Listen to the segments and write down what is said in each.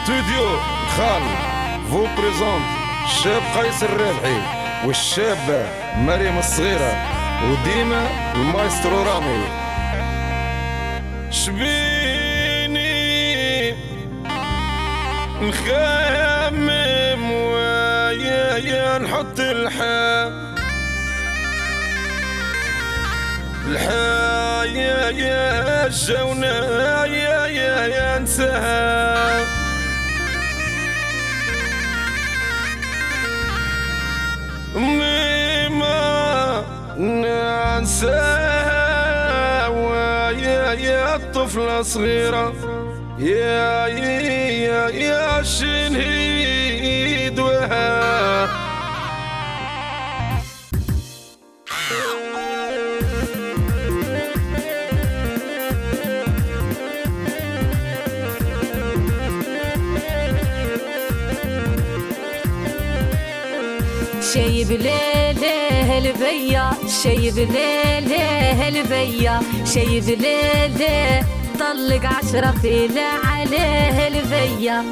ستوديو خال فو بريزونت الشاب قيس الرابحي والشابة مريم الصغيرة وديما المايسترو رامي. شبيني نخمم ويا نحط الحياة يا الجونة يا نساها ميما ننساها ويا الطفلة صغيرة يا شنهيد وها شي بليله البيا شي بليله البيا شي بليله طلق 10 فيلة عليه البيا.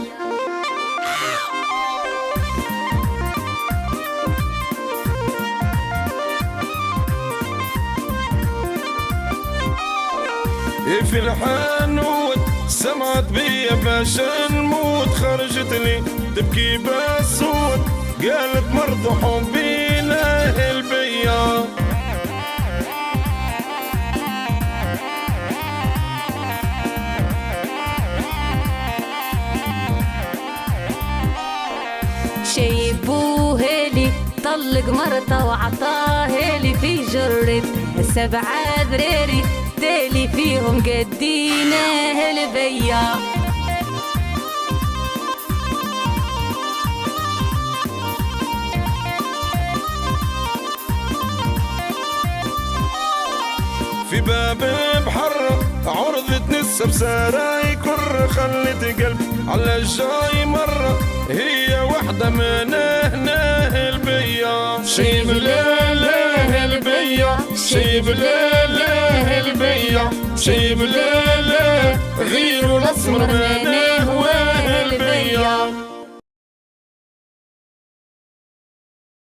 في الحانوت سمعت بيا باش نموت، خرجت لي تبكي بالصوت قالت مرض حبي له البيا. شيبوهلي طلق مرته وعطاهلي في جرة 7 ذراري تالي فيهم قدينه البيا. في باب بحر عرضت نسة بسراي كر خلت قلب على الجاي مرة هي وحدة من هنا البيا. شي بليله البيا شي بليله البيا شي بليله غير الاسمر من هواه البيا.